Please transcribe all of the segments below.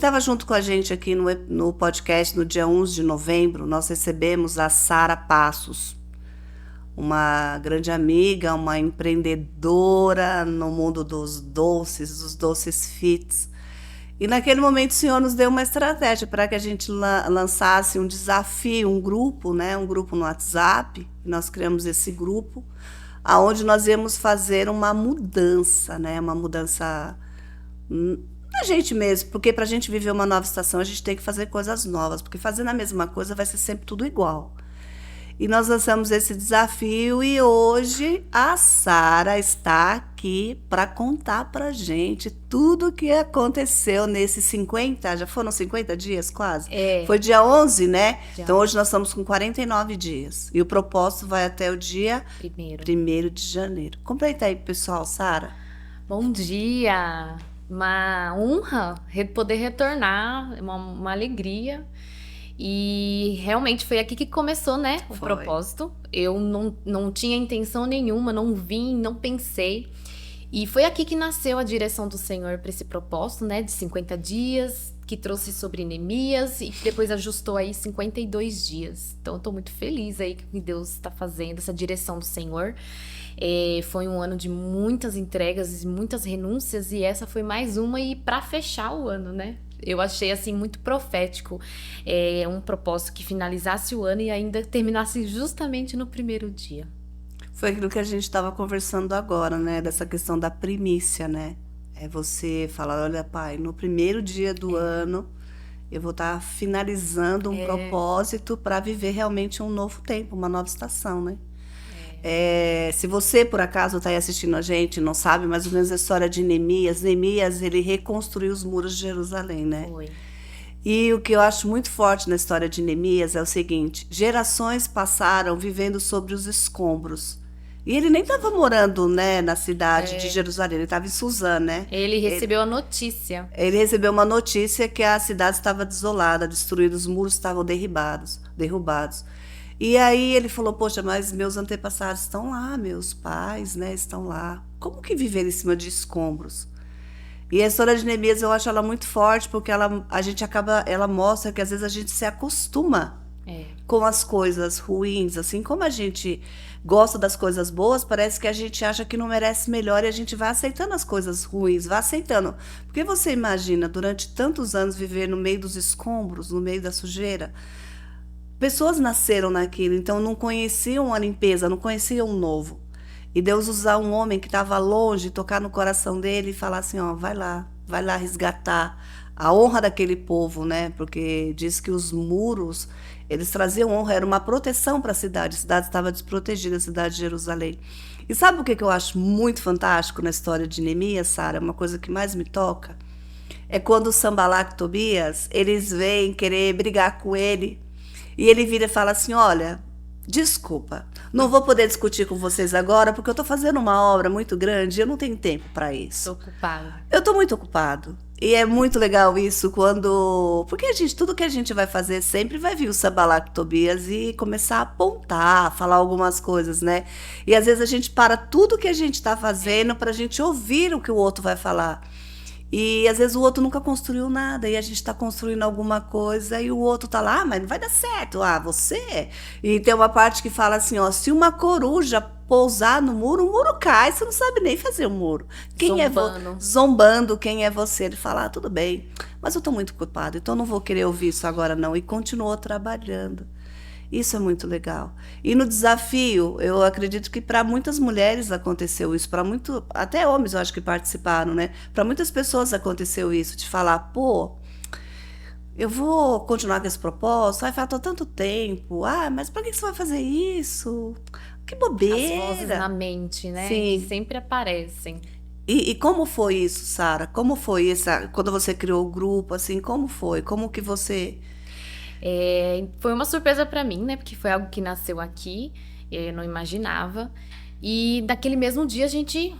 Estava junto com a gente aqui no podcast no dia 11 de novembro, nós recebemos a Sara Passos, uma grande amiga, uma empreendedora no mundo dos doces fits. E naquele momento o Senhor nos deu uma estratégia para que a gente lançasse um desafio, um grupo, né, um grupo no WhatsApp. Nós criamos esse grupo, aonde nós íamos fazer uma mudança, né, uma mudança na gente mesmo, porque para a gente viver uma nova estação a gente tem que fazer coisas novas, porque fazendo a mesma coisa vai ser sempre tudo igual. E nós lançamos esse desafio e hoje a Sara está aqui para contar para gente tudo o que aconteceu nesses 50, já foram 50 dias quase? É, Foi dia 11, né? dia Então hoje nós estamos com 49 dias. E o propósito vai até o dia primeiro. 1º de janeiro. Completa aí, pessoal, Sara. Bom dia! Uma honra poder retornar, uma alegria. E realmente foi aqui que começou, né, o Foi. propósito. Eu não tinha intenção nenhuma, não vim, não pensei. E foi aqui que nasceu a direção do Senhor para esse propósito, né, de 50 dias, que trouxe sobre Neemias e depois ajustou aí 52 dias. Então eu tô muito feliz aí que Deus está fazendo essa direção do Senhor. Foi um ano de muitas entregas e muitas renúncias e essa foi mais uma e para fechar o ano, né? Eu achei assim muito profético, um propósito que finalizasse o ano e ainda terminasse justamente no primeiro dia. Foi aquilo que a gente estava conversando agora, né? Dessa questão da primícia, né? É você falar, olha, pai, no primeiro dia do ano eu vou estar finalizando um propósito para viver realmente um novo tempo, uma nova estação, né? Se você, por acaso, está aí assistindo a gente e não sabe mais ou menos a história de Neemias, Neemias, ele reconstruiu os muros de Jerusalém, né? Foi. E o que eu acho muito forte na história de Neemias é o seguinte: gerações passaram vivendo sobre os escombros. E ele nem estava morando, né, na cidade de Jerusalém, ele estava em Suzã, né? Ele recebeu a notícia. Ele recebeu uma notícia que a cidade estava desolada, destruída, os muros estavam derrubados. E aí ele falou, poxa, mas meus antepassados estão lá, meus pais, né, estão lá. Como que viver em cima de escombros? E a história de Neemias eu acho ela muito forte, porque ela mostra que às vezes a gente se acostuma com as coisas ruins, assim como a gente gosta das coisas boas, parece que a gente acha que não merece melhor e a gente vai aceitando as coisas ruins, vai aceitando. Porque você imagina, durante tantos anos viver no meio dos escombros, no meio da sujeira, pessoas nasceram naquilo, então não conheciam a limpeza, não conheciam o novo. E Deus usar um homem que estava longe, tocar no coração dele e falar assim, ó, vai lá resgatar a honra daquele povo, né? Porque diz que os muros, eles traziam honra, era uma proteção para a cidade estava desprotegida, a cidade de Jerusalém. E sabe o que eu acho muito fantástico na história de Neemias, Sara? Uma coisa que mais me toca é quando o Sanballat e Tobias, eles vêm querer brigar com ele, e ele vira e fala assim, olha, desculpa, não vou poder discutir com vocês agora porque eu estou fazendo uma obra muito grande e eu não tenho tempo para Tô isso. ocupada. Eu estou muito ocupado. E é muito legal isso quando... Porque tudo que a gente vai fazer sempre vai vir o Sanballat e Tobias e começar a apontar, falar algumas coisas, né? E às vezes a gente para tudo que a gente está fazendo para a gente ouvir o que o outro vai falar. E às vezes o outro nunca construiu nada e a gente está construindo alguma coisa e o outro tá lá, mas não vai dar certo, você. E tem uma parte que fala assim, ó, se uma coruja pousar no muro, o muro cai, você não sabe nem fazer o muro. Zombando. Zombando, quem é você? Ele fala, tudo bem, mas eu tô muito ocupado, então não vou querer ouvir isso agora não. E continuou trabalhando. Isso é muito legal. E no desafio, eu acredito que para muitas mulheres aconteceu isso, para muito, até homens eu acho que participaram, né? Para muitas pessoas aconteceu isso, de falar, pô, eu vou continuar com esse propósito, ai, faltou tanto tempo, mas para que você vai fazer isso? Que As vozes bobeira. na mente, né? Que Sim. sempre aparecem. E como foi isso, Sara? Como foi quando você criou o grupo, assim, como foi? Como que você... Foi uma surpresa pra mim, né? Porque foi algo que nasceu aqui, eu não imaginava. E naquele mesmo dia a gente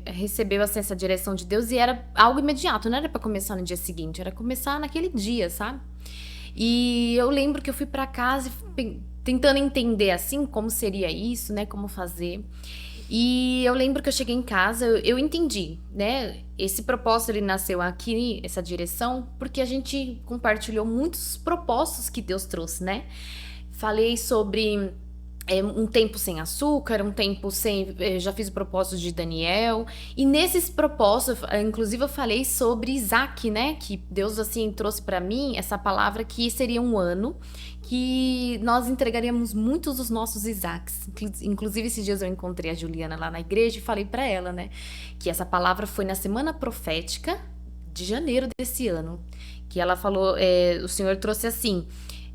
recebeu assim, essa direção de Deus e era algo imediato, não era pra começar no dia seguinte, era começar naquele dia, sabe? E eu lembro que eu fui pra casa tentando entender assim como seria isso, né? Como fazer. E eu lembro que eu cheguei em casa, eu entendi, né? Esse propósito ele nasceu aqui, essa direção, porque a gente compartilhou muitos propósitos que Deus trouxe, né? Falei sobre um tempo sem açúcar, um tempo sem. Já fiz o propósito de Daniel. E nesses propósitos, inclusive eu falei sobre Isaac, né? Que Deus assim trouxe para mim essa palavra que seria um ano que nós entregaríamos muitos dos nossos Isaacs. Inclusive esses dias eu encontrei a Juliana lá na igreja e falei para ela, né? Que essa palavra foi na semana profética de janeiro desse ano. Que ela falou, o Senhor trouxe assim,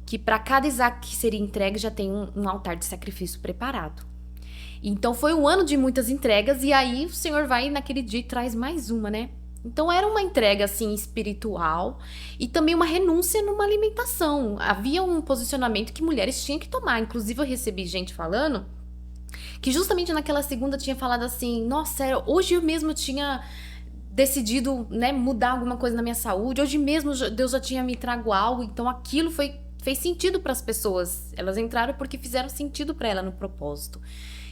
que para cada Isaac que seria entregue já tem um altar de sacrifício preparado. Então foi um ano de muitas entregas e aí o Senhor vai naquele dia e traz mais uma, né? Então era uma entrega assim espiritual e também uma renúncia numa alimentação. Havia um posicionamento que mulheres tinham que tomar. Inclusive eu recebi gente falando que justamente naquela segunda tinha falado assim: "Nossa, hoje eu mesmo tinha decidido, né, mudar alguma coisa na minha saúde. Hoje mesmo Deus já tinha me trago algo". Então aquilo fez sentido para as pessoas. Elas entraram porque fizeram sentido para ela no propósito.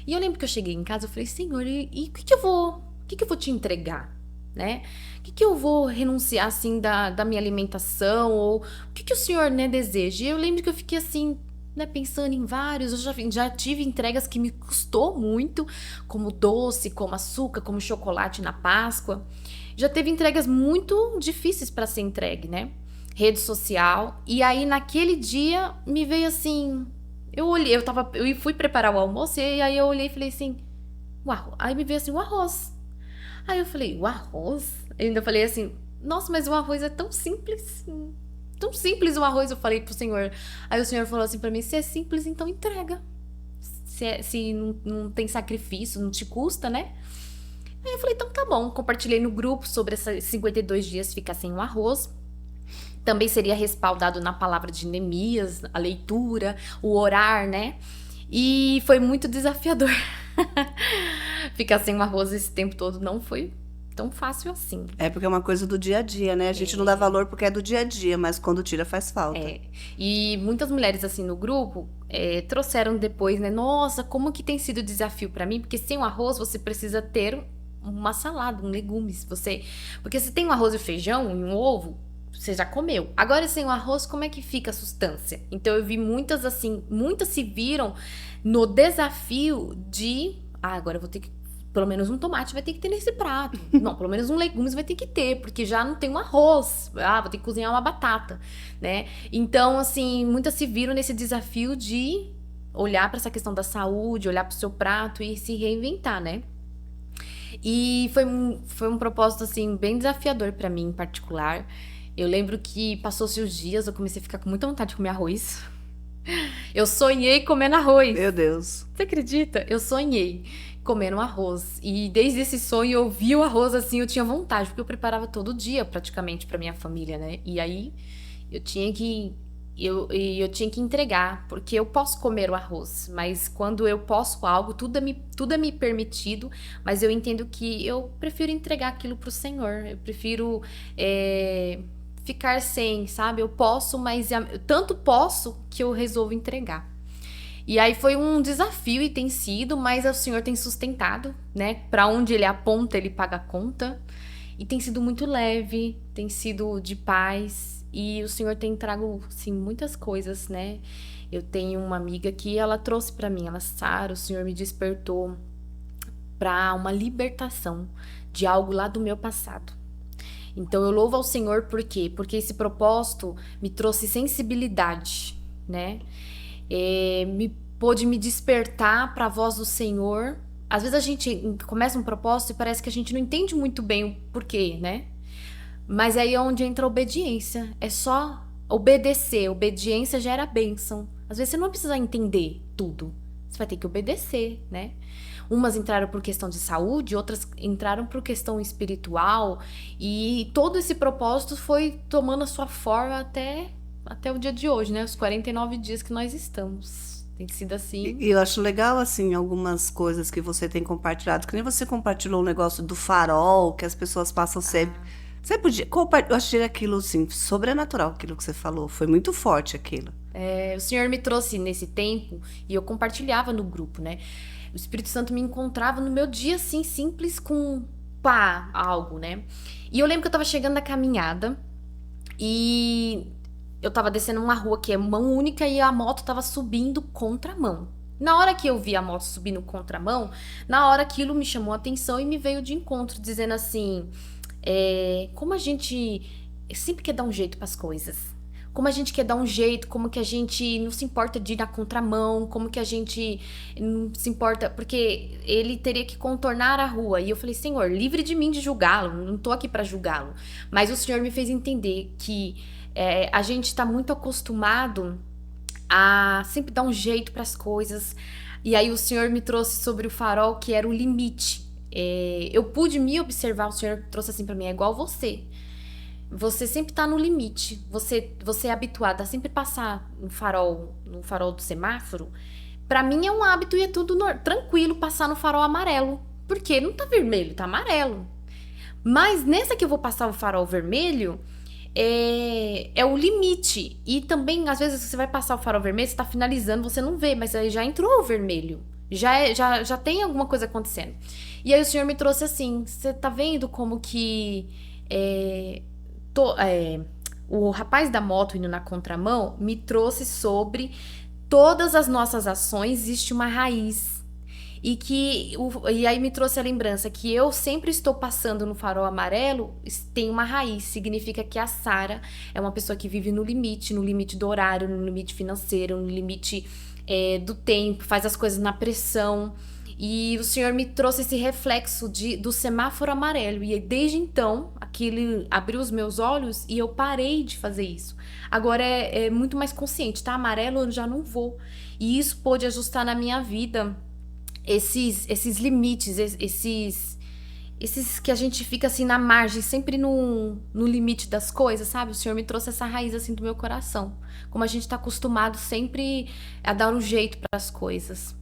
E eu lembro que eu cheguei em casa, eu falei: "Senhor, e o que eu vou te entregar, né? O que eu vou renunciar assim da minha alimentação ou o que o Senhor, né, deseja?". E eu lembro que eu fiquei assim, né, pensando em vários. Eu já tive entregas que me custou muito, como doce, como açúcar, como chocolate na Páscoa. Já teve entregas muito difíceis para ser entregue, né? Rede social. E aí naquele dia me veio assim, eu olhei, eu fui preparar o almoço e aí eu olhei e falei assim, uau, aí me veio assim o arroz. Aí eu falei, o arroz? Eu ainda falei assim, nossa, mas o arroz é tão simples o arroz. Eu falei pro Senhor. Aí o Senhor falou assim pra mim, se é simples, então entrega. Se não tem sacrifício, não te custa, né? Aí eu falei, então tá bom. Compartilhei no grupo sobre esses 52 dias ficar sem o arroz. Também seria respaldado na palavra de Neemias, a leitura, o orar, né? E foi muito desafiador. Ficar sem o arroz esse tempo todo não foi tão fácil assim. É porque é uma coisa do dia a dia, né? A gente não dá valor porque é do dia a dia, mas quando tira faz falta. E muitas mulheres assim no grupo trouxeram depois, né? Nossa, como que tem sido desafio pra mim? Porque sem o arroz você precisa ter uma salada, legumes. Porque se tem um arroz e feijão e um ovo, você já comeu. Agora sem o arroz, como é que fica a sustância? Então eu vi muitas se viram no desafio de, agora eu vou ter que, pelo menos um tomate vai ter que ter nesse prato. Não, pelo menos um legumes vai ter que ter, porque já não tem um arroz. Vou ter que cozinhar uma batata, né? Então, assim, muitas se viram nesse desafio de olhar para essa questão da saúde, olhar para o seu prato e se reinventar, né? E foi um propósito, assim, bem desafiador para mim, em particular. Eu lembro que passou-se os dias, eu comecei a ficar com muita vontade de comer arroz. Eu sonhei comendo arroz. Meu Deus. Você acredita? Eu sonhei comendo arroz. E desde esse sonho eu vi o arroz assim, eu tinha vontade, porque eu preparava todo dia praticamente pra minha família, né? E aí eu tinha que entregar, porque eu posso comer o arroz, mas quando eu posso algo, tudo é me permitido, mas eu entendo que eu prefiro entregar aquilo pro Senhor. Eu prefiro ficar sem, sabe? Eu posso, mas tanto posso que eu resolvo entregar. E aí foi um desafio e tem sido, mas o Senhor tem sustentado, né? Pra onde Ele aponta, Ele paga a conta. E tem sido muito leve, tem sido de paz. E o Senhor tem trago, assim, muitas coisas, né? Eu tenho uma amiga que ela trouxe pra mim, ela, Sara, o Senhor me despertou pra uma libertação de algo lá do meu passado. Então eu louvo ao Senhor por quê? Porque esse propósito me trouxe sensibilidade, né? Pôde me despertar para a voz do Senhor. Às vezes a gente começa um propósito e parece que a gente não entende muito bem o porquê, né? Mas aí é onde entra a obediência. É só obedecer. Obediência gera bênção. Às vezes você não precisa entender tudo. Você vai ter que obedecer, né? Umas entraram por questão de saúde, outras entraram por questão espiritual. E todo esse propósito foi tomando a sua forma até o dia de hoje, né? Os 49 dias que nós estamos. Tem sido assim. E eu acho legal, assim, algumas coisas que você tem compartilhado. Que nem você compartilhou o negócio do farol, que as pessoas passam sempre. Você podia compartilhar. Eu achei aquilo, assim, sobrenatural, aquilo que você falou. Foi muito forte aquilo. O Senhor me trouxe nesse tempo e eu compartilhava no grupo, né? O Espírito Santo me encontrava no meu dia, assim, simples, com pá, algo, né? E eu lembro que eu tava chegando da caminhada e eu tava descendo uma rua que é mão única e a moto tava subindo contramão. Na hora que eu vi a moto subindo contramão, na hora aquilo me chamou a atenção e me veio de encontro, dizendo assim: como a gente sempre quer dar um jeito pras coisas. Como a gente quer dar um jeito, como que a gente não se importa de ir na contramão, como que a gente não se importa, porque ele teria que contornar a rua. E eu falei: Senhor, livre de mim de julgá-lo, não tô aqui pra julgá-lo. Mas o Senhor me fez entender que a gente tá muito acostumado a sempre dar um jeito pras coisas. E aí o Senhor me trouxe sobre o farol, que era o limite. Eu pude me observar, o Senhor trouxe assim pra mim: é igual você. Você sempre tá no limite. Você é habituado a sempre passar no farol do semáforo. Pra mim é um hábito e é tudo tranquilo passar no farol amarelo. Porque não tá vermelho, tá amarelo. Mas nessa que eu vou passar o farol vermelho, é o limite. E também, às vezes, você vai passar o farol vermelho, você tá finalizando, você não vê, mas aí já entrou o vermelho. Já tem alguma coisa acontecendo. E aí o Senhor me trouxe assim: você tá vendo como que o rapaz da moto indo na contramão me trouxe sobre todas as nossas ações existe uma raiz. E aí me trouxe a lembrança que eu sempre estou passando no farol amarelo, tem uma raiz, significa que a Sara é uma pessoa que vive no limite do horário, no limite financeiro, no limite do tempo, faz as coisas na pressão. E o Senhor me trouxe esse reflexo do semáforo amarelo. E desde então, aquilo abriu os meus olhos e eu parei de fazer isso. Agora é muito mais consciente, tá? Amarelo eu já não vou. E isso pôde ajustar na minha vida esses limites, esses que a gente fica assim na margem, sempre no limite das coisas, sabe? O Senhor me trouxe essa raiz assim do meu coração. Como a gente tá acostumado sempre a dar um jeito para as coisas.